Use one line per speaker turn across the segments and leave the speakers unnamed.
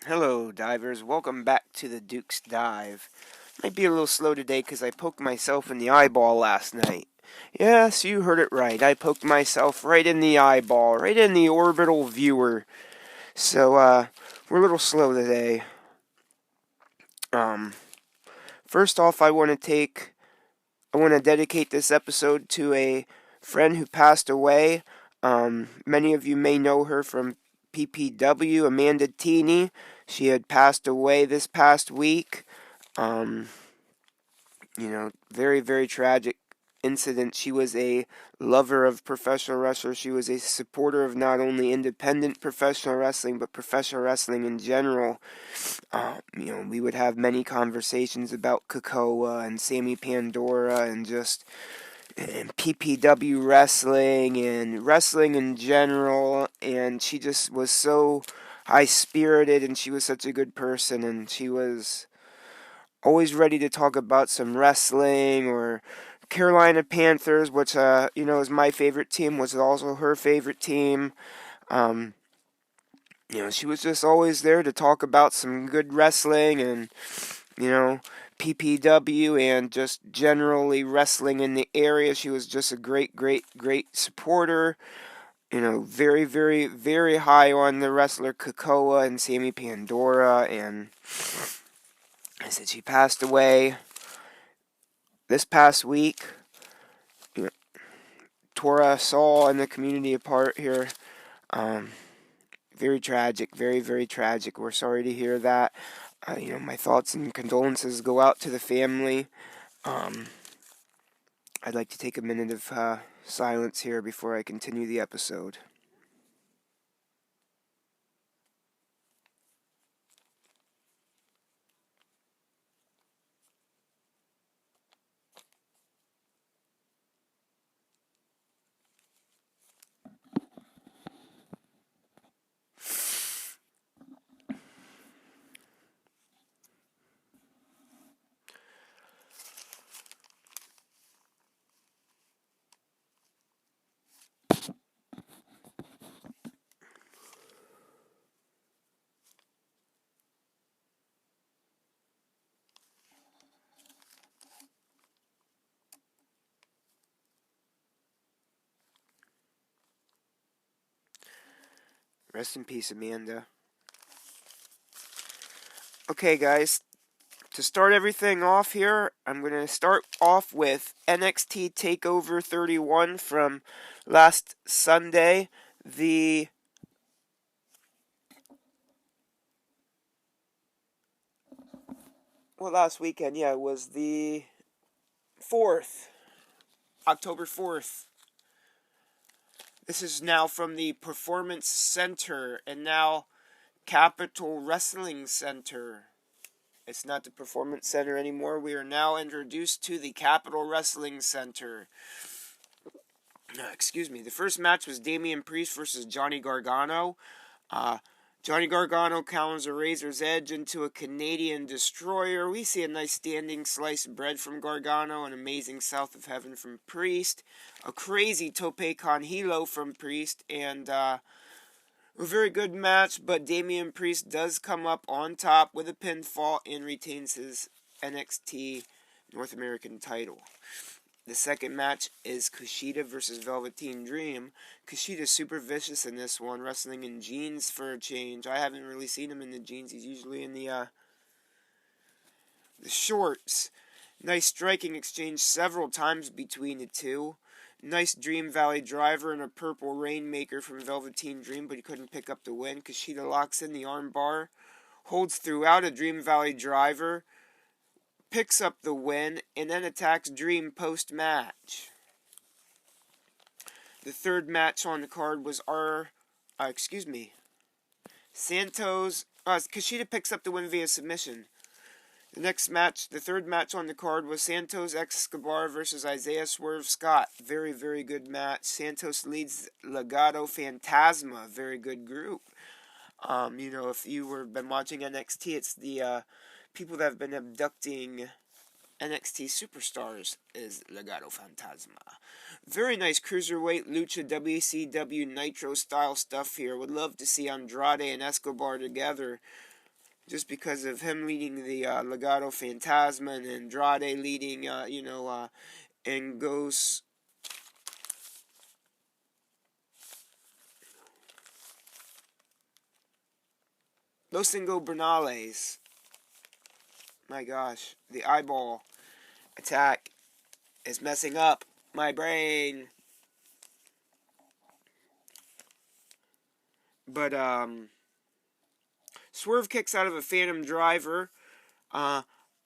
Hello, divers. Welcome back to the Duke's Dive. Might be a little slow today because I poked myself in the eyeball last night. Yes, you heard it right. I poked myself right in the eyeball, right in the orbital viewer. So, we're a little slow today. Um, First off, I want to dedicate this episode to a friend who passed away. Many of you may know her from PPW, Amanda Teeny. She had passed away this past week. Um, Very, very tragic incident. She was a lover of professional wrestlers. She was a supporter of not only independent professional wrestling, but professional wrestling in general. We would have many conversations about Kakoa and Sammy Pandora and just and PPW wrestling and wrestling in general. And she just was so high spirited, and she was such a good person, and she was always ready to talk about some wrestling or Carolina Panthers, which is my favorite team, was also her favorite team. Um, she was just always there to talk about some good wrestling and you know PPW and just generally wrestling in the area. She was just a great, great, great supporter. Very, very, very high on the wrestler Kakoa and Sammy Pandora, and I said she passed away this past week. You know, Tore us all in the community apart here. Um, Very tragic, very, very tragic. We're sorry to hear that. My thoughts and condolences go out to the family. Um, I'd like to take a minute of silence here before I continue the episode. Rest in peace, Amanda. Okay, guys, to start everything off here, I'm going to start off with NXT TakeOver 31 from last Sunday. Last weekend, yeah, it was the 4th, October 4th. This is now from the Performance Center and now Capital Wrestling Center. It's not the Performance Center anymore. We are now introduced to the Capital Wrestling Center. Excuse me. The first match was Damian Priest versus Johnny Gargano. Uh, Johnny Gargano counters a Razor's Edge into a Canadian Destroyer. We see a nice standing sliced bread from Gargano, an amazing South of Heaven from Priest, a crazy Tope con Hilo from Priest, and a very good match, but Damian Priest does come up on top with a pinfall and retains his NXT North American title. The second match is Kushida versus Velveteen Dream. Kushida's super vicious in this one, wrestling in jeans for a change. I haven't really seen him in the jeans. He's usually in the shorts. Nice striking exchange several times between the two. Nice Dream Valley driver and a purple Rainmaker from Velveteen Dream, but he couldn't pick up the win. Kushida locks in the armbar, holds throughout a Dream Valley driver, picks up the win, and then attacks Dream post-match. The third match on the card was Santos. Kushida picks up the win via submission. The next match, the third match on the card, was Santos Escobar versus Isaiah Swerve Scott. Very, very good match. Santos leads Legado Fantasma. Very good group. If you were been watching NXT, it's the people that have been abducting NXT superstars is Legado Fantasma. Very nice cruiserweight lucha WCW Nitro style stuff here. Would love to see Andrade and Escobar together. just because of him leading the Legado Fantasma and Andrade leading, Angos. Los Ingobernales. My gosh, the eyeball attack is messing up my brain. But, Swerve kicks out of a Phantom Driver.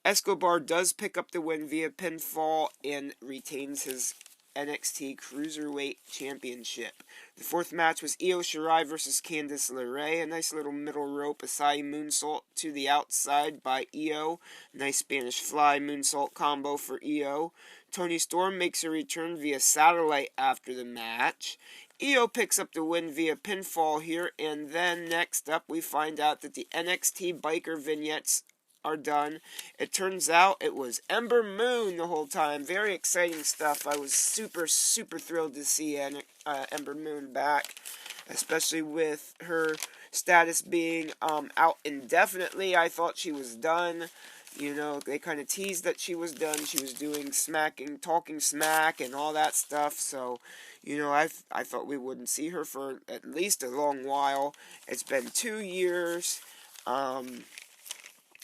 Escobar does pick up the win via pinfall and retains his NXT Cruiserweight Championship. The fourth match was Io Shirai versus Candice LeRae. A nice little middle rope Asai moonsault to the outside by Io. Nice Spanish fly moonsault combo for Io. Toni Storm makes a return via satellite after the match. Io picks up the win via pinfall here, and then next up we find out that the NXT biker vignettes are done. It turns out it was Ember Moon the whole time. Very exciting stuff. I was super thrilled to see Ember Moon back, especially with her status being out indefinitely. I thought she was done. They kind of teased that she was done. She was doing talking smack and all that stuff. So, I thought we wouldn't see her for at least a long while. It's been 2 years.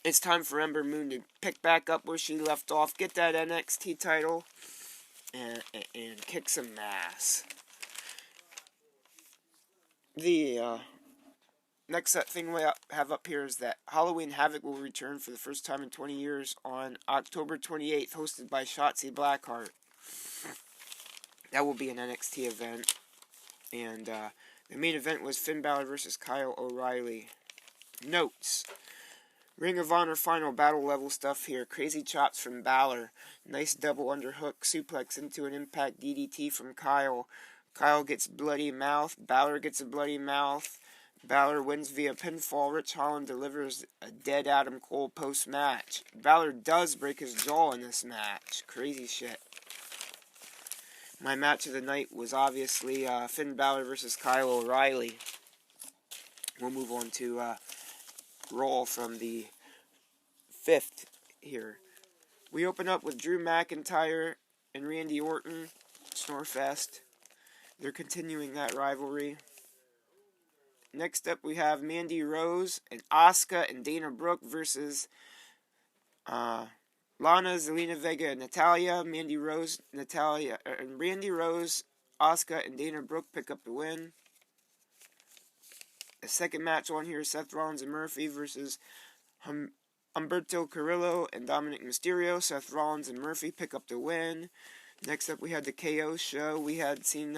It's time for Ember Moon to pick back up where she left off, get that NXT title, and kick some ass. The next thing we have up here is that Halloween Havoc will return for the first time in 20 years on October 28th, hosted by Shotzi Blackheart. That will be an NXT event. And the main event was Finn Balor versus Kyle O'Reilly. Notes. Ring of Honor final battle level stuff here. Crazy chops from Balor. Nice double underhook suplex into an impact DDT from Kyle. Kyle gets bloody mouth. Balor gets a bloody mouth. Balor wins via pinfall. Rich Holland delivers a dead Adam Cole post-match. Balor does break his jaw in this match. Crazy shit. My match of the night was obviously Finn Balor versus Kyle O'Reilly. We'll move on to Raw from the 5th here. We open up with Drew McIntyre and Randy Orton. Snorefest. They're continuing that rivalry. Next up, we have Mandy Rose and Asuka and Dana Brooke versus Lana, Zelina Vega, and Natalya. Randy Rose, Asuka, and Dana Brooke pick up the win. The second match on here is Seth Rollins and Murphy versus Humberto Carrillo and Dominic Mysterio. Seth Rollins and Murphy pick up the win. Next up, we had the KO show. We had seen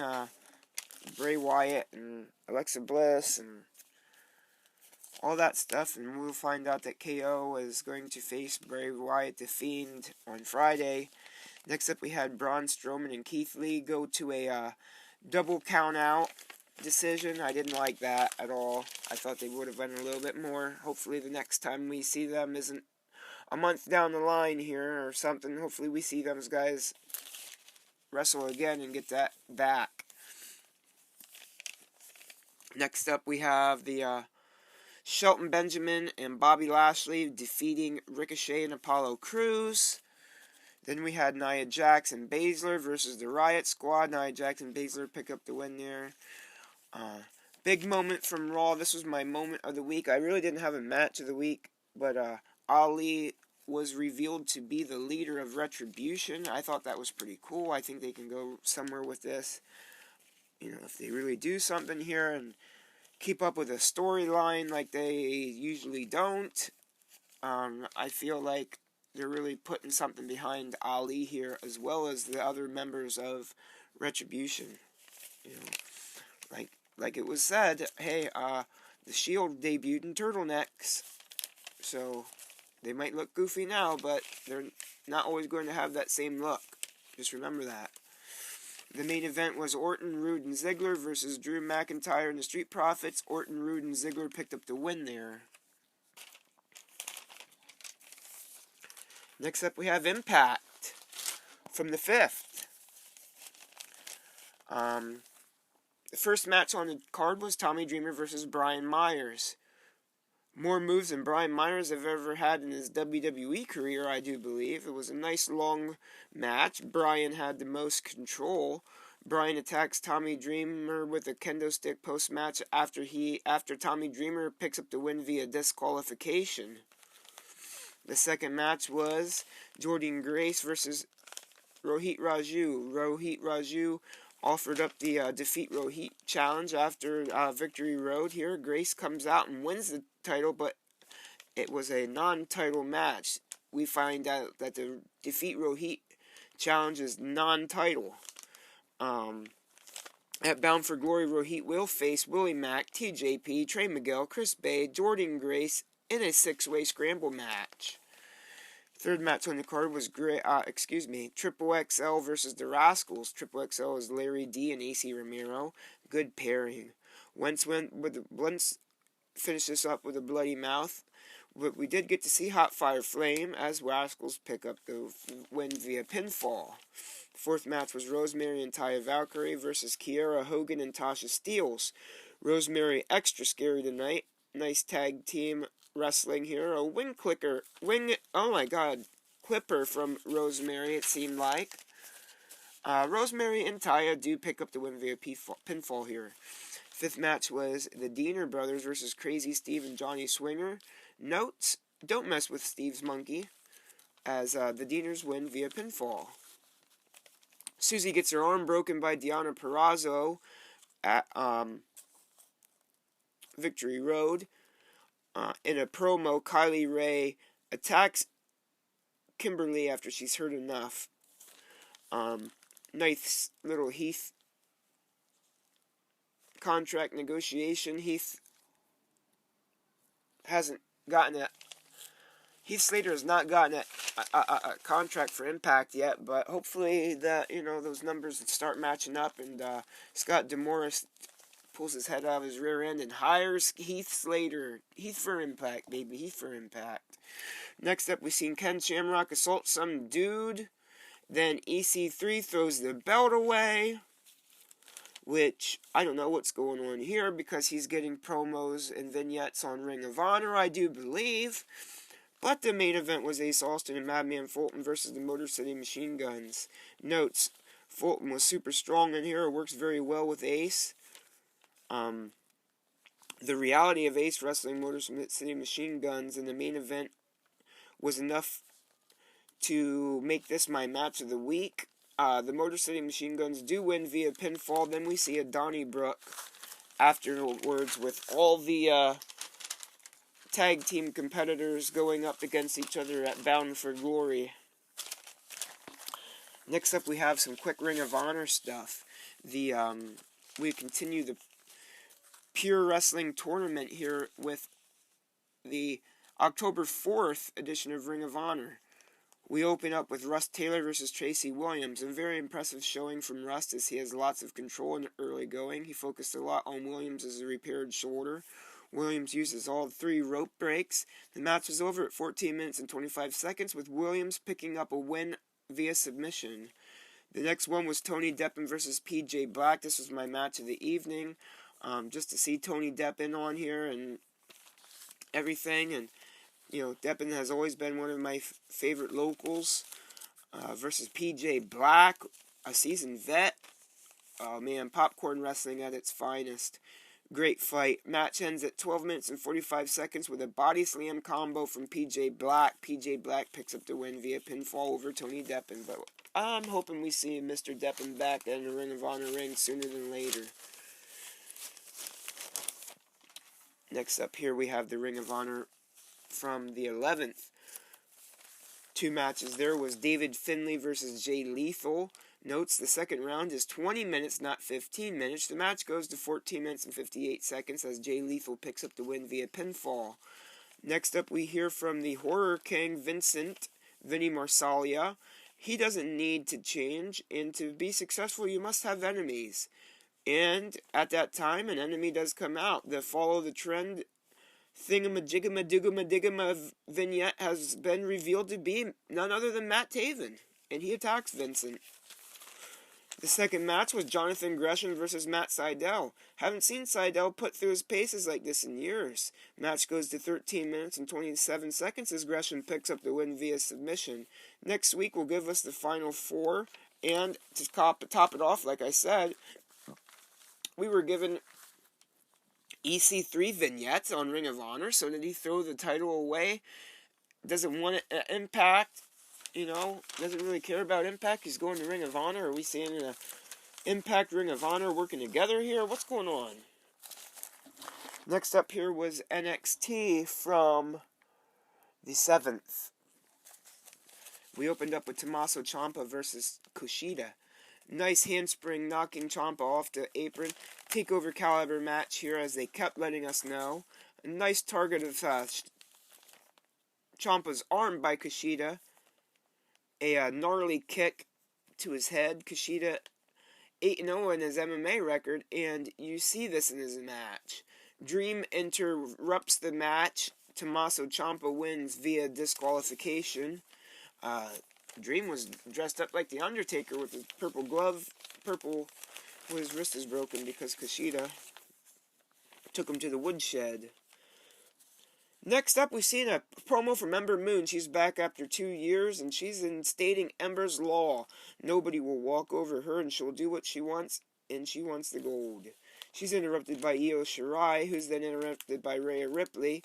Bray Wyatt and Alexa Bliss and all that stuff, and we'll find out that KO is going to face Bray Wyatt, the Fiend, on Friday. Next up, we had Braun Strowman and Keith Lee go to a double count-out decision. I didn't like that at all. I thought they would have done a little bit more. Hopefully the next time we see them isn't a month down the line here or something. Hopefully we see those guys wrestle again and get that back. Next up, we have the Shelton Benjamin and Bobby Lashley defeating Ricochet and Apollo Crews. Then we had Nia Jax and Baszler versus the Riot Squad. Nia Jax and Baszler pick up the win there. Big moment from Raw. This was my moment of the week. I really didn't have a match of the week, but Ali was revealed to be the leader of Retribution. I thought that was pretty cool. I think they can go somewhere with this. If they really do something here and keep up with a storyline like they usually don't, I feel like they're really putting something behind Ali here, as well as the other members of Retribution. Like it was said, hey, the Shield debuted in turtlenecks, so they might look goofy now, but they're not always going to have that same look. Just remember that. The main event was Orton, Rude, and Ziggler versus Drew McIntyre and the Street Profits. Orton, Rude, and Ziggler picked up the win there. Next up, we have Impact from the 5th. The first match on the card was Tommy Dreamer versus Brian Myers. more moves than Brian Myers have ever had in his WWE career, I do believe. It was a nice long match. Brian had the most control. Brian attacks Tommy Dreamer with a kendo stick post-match after Tommy Dreamer picks up the win via disqualification. The second match was Jordynne Grace versus Rohit Raju. Rohit Raju offered up the Defeat Rohit challenge after Victory Road here. Grace comes out and wins the title, but it was a non-title match. We find out that the Defeat Rohit challenge is non-title. At Bound for Glory, Rohit will face Willie Mack, TJP, Trey Miguel, Chris Bay, Jordynne Grace in a six-way scramble match. Third match on the card was Triple XL versus the Rascals. Triple XL is Larry D and AC Romero. Good pairing. Wentz finished this up with a bloody mouth. But we did get to see Hot Fire Flame as Rascals pick up the win via pinfall. Fourth match was Rosemary and Taya Valkyrie versus Kiera Hogan and Tasha Steelz. Rosemary extra scary tonight. Nice tag team wrestling here. A clipper from Rosemary, it seemed like. Rosemary and Taya do pick up the win via pinfall here. Fifth match was the Diener brothers versus Crazy Steve and Johnny Swinger. Notes, don't mess with Steve's monkey, as the Dieners win via pinfall. Susie gets her arm broken by Deonna Purrazzo at Victory Road. In a promo, Kylie Ray attacks Kimberly after she's hurt enough. Nice little Heath contract negotiation. Heath Slater has not gotten a contract for Impact yet, but hopefully that those numbers start matching up, and Scott D'Amore pulls his head out of his rear end and hires Heath Slater. Heath for Impact, baby. Heath for Impact. Next up, we seen Ken Shamrock assault some dude. Then EC3 throws the belt away, which I don't know what's going on here because he's getting promos and vignettes on Ring of Honor, I do believe. But the main event was Ace Austin and Madman Fulton versus the Motor City Machine Guns. Notes, Fulton was super strong in here, works very well with Ace. The reality of Ace wrestling Motor City Machine Guns in the main event was enough to make this my match of the week. The Motor City Machine Guns do win via pinfall. Then we see a Donnybrook afterwards with all the tag team competitors going up against each other at Bound for Glory. Next up, we have some quick Ring of Honor stuff. We continue the Pure Wrestling Tournament here with the October 4th edition of Ring of Honor. We open up with Russ Taylor versus Tracy Williams. A very impressive showing from Russ as he has lots of control in the early going. He focused a lot on Williams' repaired shoulder. Williams uses all 3 rope breaks. The match was over at 14 minutes and 25 seconds with Williams picking up a win via submission. The next one was Tony Deppen versus PJ Black. This was my match of the evening. Just to see Tony Deppen on here and everything. And, Deppen has always been one of my favorite locals. Versus PJ Black, a seasoned vet. Oh man, popcorn wrestling at its finest. Great fight. Match ends at 12 minutes and 45 seconds with a body slam combo from PJ Black. PJ Black picks up the win via pinfall over Tony Deppen. But I'm hoping we see Mr. Deppen back in the Ring of Honor ring sooner than later. Next up here we have the Ring of Honor from the 11th. 2 matches there was David Finlay versus Jay Lethal. Notes, the second round is 20 minutes, not 15 minutes. The match goes to 14 minutes and 58 seconds as Jay Lethal picks up the win via pinfall. Next up, we hear from the Horror King, Vinny Marseglia. He doesn't need to change, and to be successful, you must have enemies. And at that time, an enemy does come out. The Follow the Trend thingamajigama vignette has been revealed to be none other than Matt Taven, and he attacks Vincent. The second match was Jonathan Gresham versus Matt Sydal. Haven't seen Sydal put through his paces like this in years. Match goes to 13 minutes and 27 seconds as Gresham picks up the win via submission. Next week will give us the final four, and to top it off, like I said, we were given EC3 vignettes on Ring of Honor. So did he throw the title away? Doesn't want Impact, doesn't really care about Impact. He's going to Ring of Honor. Are we seeing an Impact Ring of Honor working together here? What's going on? Next up here was NXT from the 7th. We opened up with Tommaso Ciampa versus Kushida. Nice handspring knocking Ciampa off the apron. Takeover caliber match here as they kept letting us know. A nice target of Ciampa's arm by Kushida. A gnarly kick to his head. Kushida 8-0 in his MMA record, and you see this in his match. Dream interrupts the match. Tommaso Ciampa wins via disqualification. Dream was dressed up like The Undertaker with his purple glove. Purple, his wrist is broken because Kushida took him to the woodshed. Next up, we've seen a promo from Ember Moon. She's back after 2 years, and she's instating Ember's Law. Nobody will walk over her, and she'll do what she wants, and she wants the gold. She's interrupted by Io Shirai, who's then interrupted by Rhea Ripley,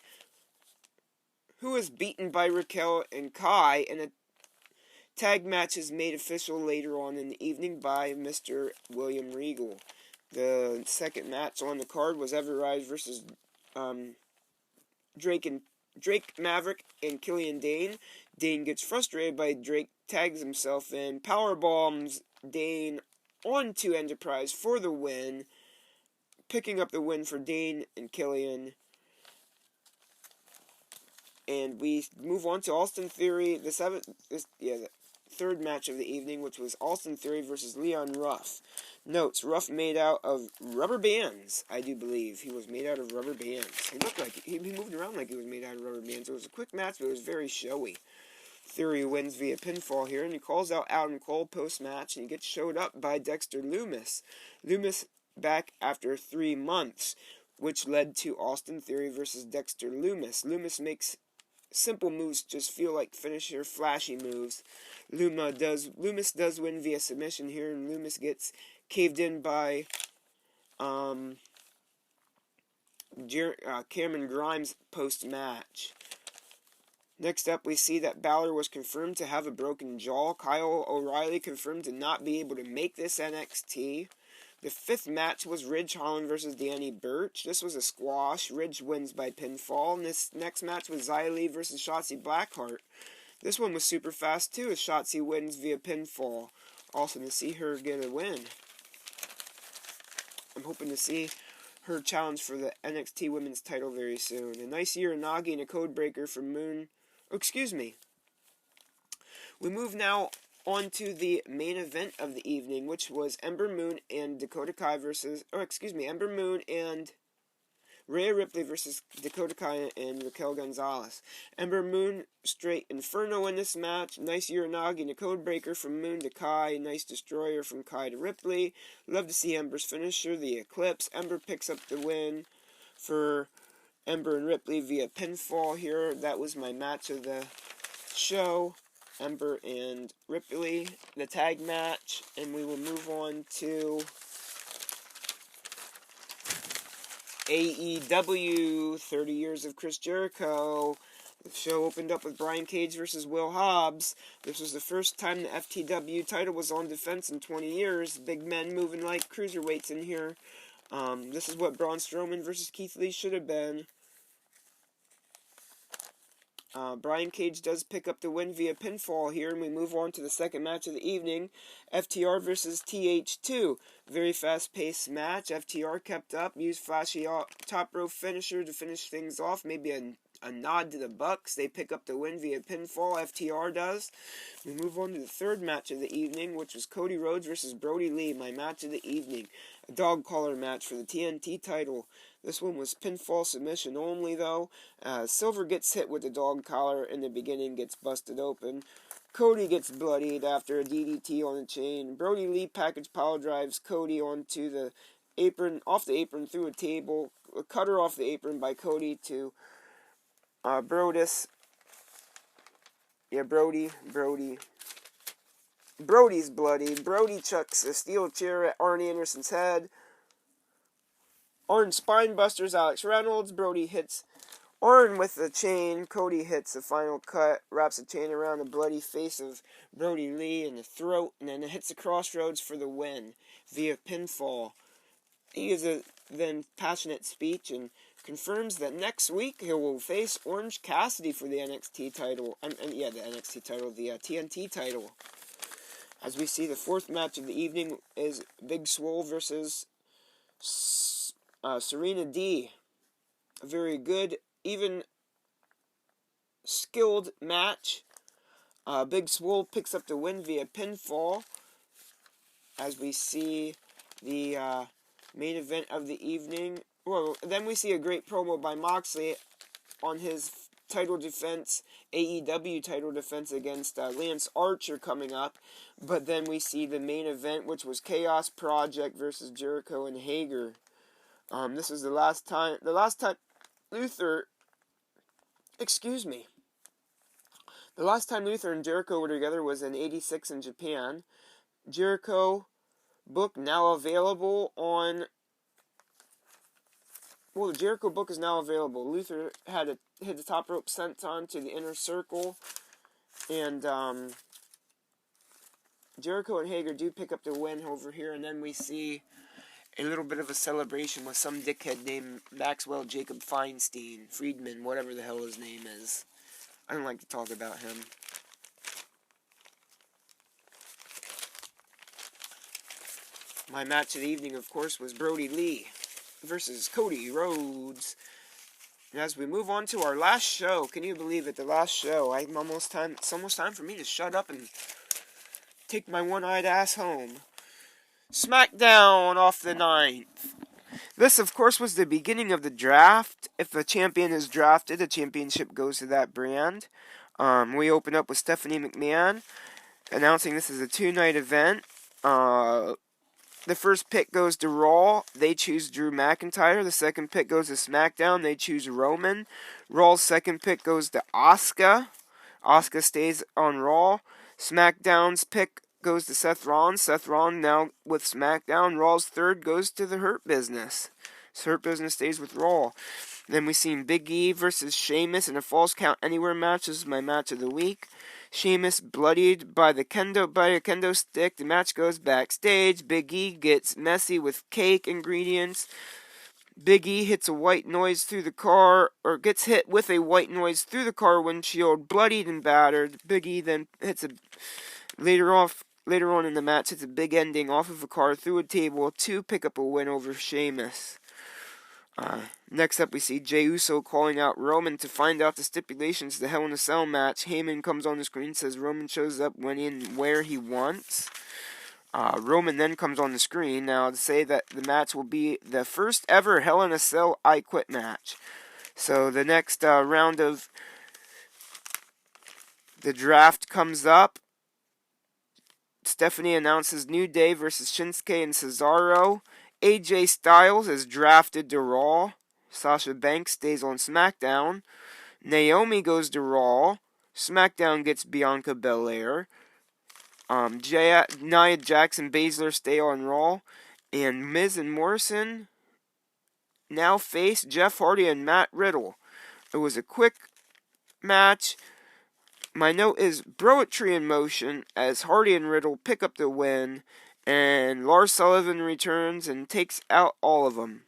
who is beaten by Raquel and Kai, and a tag match is made official later on in the evening by Mr. William Regal. The second match on the card was Everrise versus Drake Maverick and Killian Dane. Dane gets frustrated by Drake, tags himself in, powerbombs Dane onto Enterprise for the win, picking up the win for Dane and Killian. And we move on to Austin Theory, the third match of the evening, which was Austin Theory versus Leon Ruff. Notes: Ruff made out of rubber bands, I do believe. He was made out of rubber bands. He looked like he moved around like he was made out of rubber bands. It was a quick match, but it was very showy. Theory wins via pinfall here, and he calls out Adam Cole post-match, and he gets showed up by Dexter Lumis. Lumis back after 3 months, which led to Austin Theory versus Dexter Lumis. Lumis makes simple moves just feel like finisher, flashy moves. Lumis does win via submission here, and Lumis gets caved in by Cameron Grimes post-match. Next up, we see that Balor was confirmed to have a broken jaw. Kyle O'Reilly confirmed to not be able to make this NXT. The fifth match was Ridge Holland versus Danny Burch. This was a squash. Ridge wins by pinfall. And this next match was Xia Li versus Shotzi Blackheart. This one was super fast too, as Shotzi wins via pinfall. Awesome to see her get a win. I'm hoping to see her challenge for the NXT Women's title very soon. A nice Uranagi and a Codebreaker from Moon. Oh, excuse me. We move now on to the main event of the evening, which was Ember Moon and Dakota Kai Ember Moon and Rhea Ripley versus Dakota Kai and Raquel Gonzalez. Ember Moon straight Inferno in this match. Nice Uranagi and a Codebreaker from Moon to Kai. Nice Destroyer from Kai to Ripley. Love to see Ember's finisher, the Eclipse. Ember picks up the win for Ember and Ripley via pinfall here. That was my match of the show. Ember and Ripley, the tag match, and we will move on to AEW, 30 Years of Chris Jericho. The show opened up with Brian Cage versus Will Hobbs. This was the first time the FTW title was on defense in 20 years. Big men moving like cruiserweights in here. This is what Braun Strowman versus Keith Lee should have been. Brian Cage does pick up the win via pinfall here, and we move on to the second match of the evening, FTR versus TH2. Very fast-paced match. FTR kept up, used flashy top rope finisher to finish things off, maybe a nod to the Bucks. They pick up the win via pinfall. FTR does. We move on to the third match of the evening, which was Cody Rhodes versus Brody Lee, my match of the evening. A dog collar match for the TNT title. This one was pinfall submission only, though. Silver gets hit with the dog collar in the beginning, gets busted open. Cody gets bloodied after a DDT on the chain. Brody Lee package pile drives Cody onto the apron, off the apron through a table. A cutter off the apron by Cody to Brodus. Yeah, Brody's bloody. Brody chucks a steel chair at Arn Anderson's head. Arn spine busters Alex Reynolds. Brody hits Arn with a chain. Cody hits the final cut, wraps a chain around the bloody face of Brody Lee in the throat, and then hits the crossroads for the win via pinfall. He gives a then passionate speech and confirms that next week he will face Orange Cassidy for the NXT title. The TNT title. As we see, the fourth match of the evening is Big Swole versus Serena D. A very good, even skilled match. Big Swole picks up the win via pinfall. As we see the main event of the evening. Well, then we see a great promo by Moxley on his title defense, AEW title defense against Lance Archer coming up. But then we see the main event, which was Chaos Project versus Jericho and Hager. This was the last time Luther and Jericho were together was in '86 in Japan. Jericho book now available on... Well, the Jericho book is now available. Luther had the top rope sent on to the Inner Circle. And Jericho and Hager do pick up the win over here. And then we see a little bit of a celebration with some dickhead named Maxwell Jacob Friedman, whatever the hell his name is. I don't like to talk about him. My match of the evening, of course, was Brody Lee versus Cody Rhodes. And as we move on to our last show, can you believe it? The last show. It's almost time for me to shut up and take my one-eyed ass home. SmackDown off the 9th. This, of course, was the beginning of the draft. If a champion is drafted, the championship goes to that brand. We open up with Stephanie McMahon announcing this is a 2-night event. The first pick goes to Raw. They choose Drew McIntyre. The second pick goes to SmackDown. They choose Roman. Raw's second pick goes to Asuka. Asuka stays on Raw. SmackDown's pick goes to Seth Rollins. Seth Rollins now with SmackDown. Raw's third goes to the Hurt Business. So Hurt Business stays with Raw. Then we seen Big E versus Sheamus in a Falls Count Anywhere match. This is my match of the week. Sheamus bloodied by a kendo stick. The match goes backstage. Big E gets messy with cake ingredients. Big E hits a white noise through the car, or gets hit with a white noise through the car windshield, bloodied and battered. Big E then hits later on in the match, hits a big ending off of a car through a table to pick up a win over Sheamus. Next up, we see Jey Uso calling out Roman to find out the stipulations to the Hell in a Cell match. Heyman comes on the screen, says Roman shows up when and where he wants. Roman then comes on the screen now to say that the match will be the first ever Hell in a Cell I Quit match. So the next round of the draft comes up. Stephanie announces New Day versus Shinsuke and Cesaro. AJ Styles is drafted to Raw. Sasha Banks stays on SmackDown. Naomi goes to Raw. SmackDown gets Bianca Belair. Nia Jax and Baszler stay on Raw. And Miz and Morrison now face Jeff Hardy and Matt Riddle. It was a quick match. My note is Broetry in motion as Hardy and Riddle pick up the win. And Lars Sullivan returns and takes out all of them.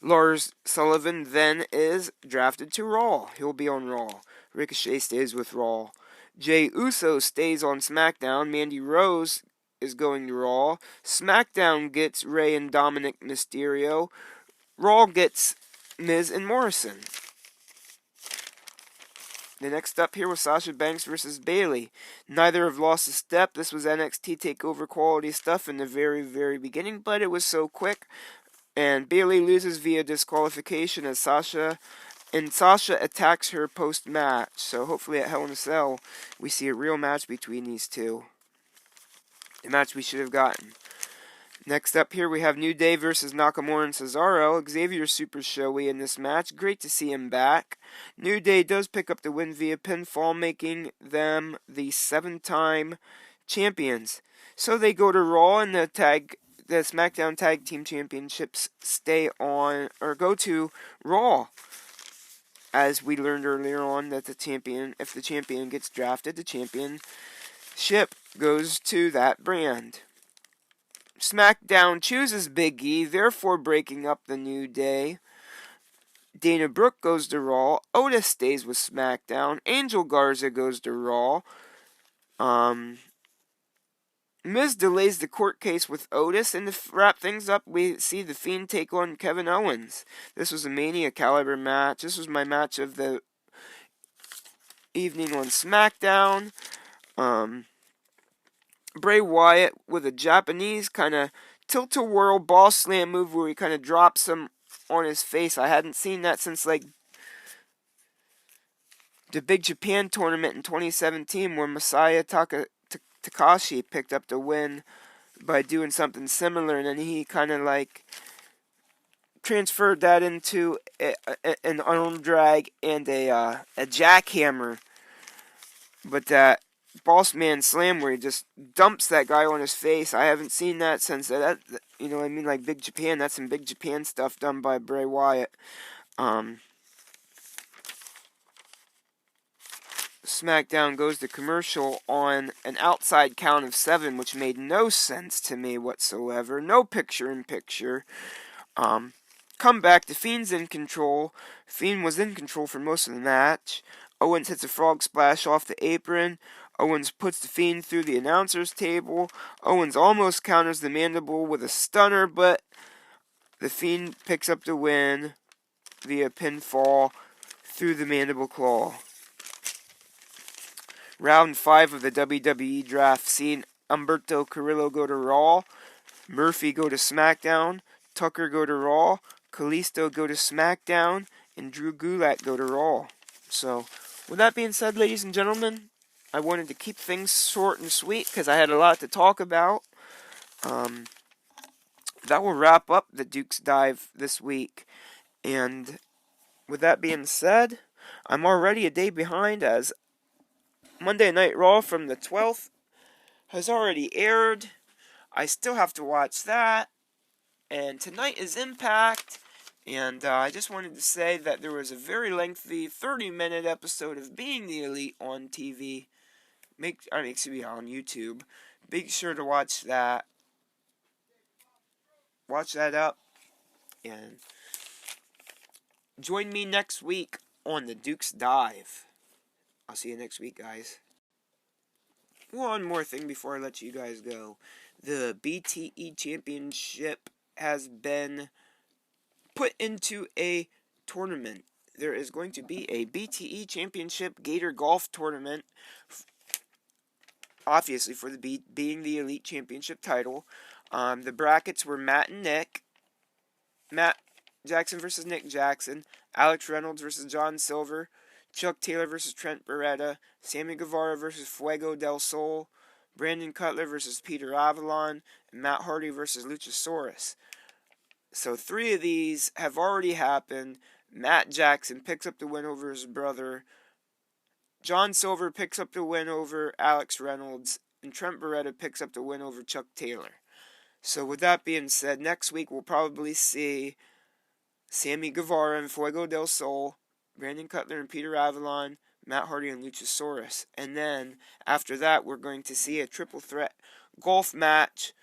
Lars Sullivan then is drafted to Raw. He'll be on Raw. Ricochet stays with Raw. Jey Uso stays on SmackDown. Mandy Rose is going to Raw. SmackDown gets Rey and Dominic Mysterio. Raw gets Miz and Morrison. The next up here was Sasha Banks versus Bayley. Neither have lost a step. This was NXT TakeOver quality stuff in the very, very beginning, but it was so quick. And Bayley loses via disqualification as Sasha attacks her post-match. So hopefully at Hell in a Cell, we see a real match between these two. The match we should have gotten. Next up here, we have New Day versus Nakamura and Cesaro. Xavier's super showy in this match. Great to see him back. New Day does pick up the win via pinfall, making them the 7-time champions. So they go to Raw, and the SmackDown Tag Team Championships go to Raw. As we learned earlier on, that if the champion gets drafted, the championship goes to that brand. SmackDown chooses Big E, therefore breaking up the New Day. Dana Brooke goes to Raw. Otis stays with SmackDown. Angel Garza goes to Raw. Miz delays the court case with Otis, and to wrap things up, we see The Fiend take on Kevin Owens. This was a Mania caliber match. This was my match of the evening on SmackDown. Bray Wyatt with a Japanese kind of tilt-a-whirl ball slam move where he kind of drops him on his face. I hadn't seen that since like the Big Japan tournament in 2017 where Masaya Takashi picked up the win by doing something similar, and then he kind of like transferred that into an arm drag and a jackhammer. But that Boss Man Slam where he just dumps that guy on his face, I haven't seen that since that. You know what I mean? Like Big Japan, that's some Big Japan stuff done by Bray Wyatt. SmackDown goes to commercial on an outside count of 7, which made no sense to me whatsoever. No picture-in-picture. Come back, the Fiend's in control. Fiend was in control for most of the match. Owens hits a frog splash off the apron. Owens puts the Fiend through the announcer's table. Owens almost counters the Mandible with a stunner, but the Fiend picks up the win via pinfall through the Mandible Claw. Round 5 of the WWE draft seen Humberto Carrillo go to Raw, Murphy go to SmackDown, Tucker go to Raw, Kalisto go to SmackDown, and Drew Gulak go to Raw. So, with that being said, ladies and gentlemen, I wanted to keep things short and sweet because I had a lot to talk about. That will wrap up the Duke's Dive this week. And with that being said, I'm already a day behind as Monday Night Raw from the 12th has already aired. I still have to watch that. And tonight is Impact. And I just wanted to say that there was a very lengthy 30-minute episode of Being the Elite on TV. On YouTube. Be sure to watch that. Watch that up. And join me next week on the Duke's Dive. I'll see you next week, guys. One more thing before I let you guys go. The BTE Championship has been put into a tournament. There is going to be a BTE Championship Gator Golf Tournament, obviously for the being the Elite Championship title. The brackets were Matt and Nick. Matt Jackson versus Nick Jackson. Alex Reynolds versus John Silver. Chuck Taylor versus Trent Beretta, Sammy Guevara versus Fuego del Sol, Brandon Cutler versus Peter Avalon, and Matt Hardy versus Luchasaurus. So 3 of these have already happened. Matt Jackson picks up the win over his brother. John Silver picks up the win over Alex Reynolds, and Trent Beretta picks up the win over Chuck Taylor. So with that being said, next week we'll probably see Sammy Guevara and Fuego del Sol, Brandon Cutler and Peter Avalon, Matt Hardy and Luchasaurus. And then, after that, we're going to see a triple threat golf match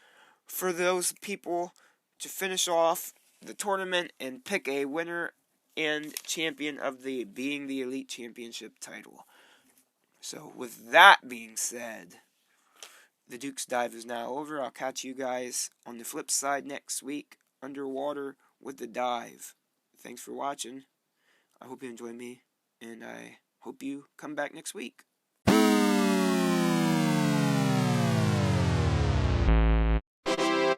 for those people to finish off the tournament and pick a winner and champion of the Being the Elite Championship title. So, with that being said, the Duke's Dive is now over. I'll catch you guys on the flip side next week, underwater with the dive. thanks for watching. I hope you enjoy me, and I hope you come back next week.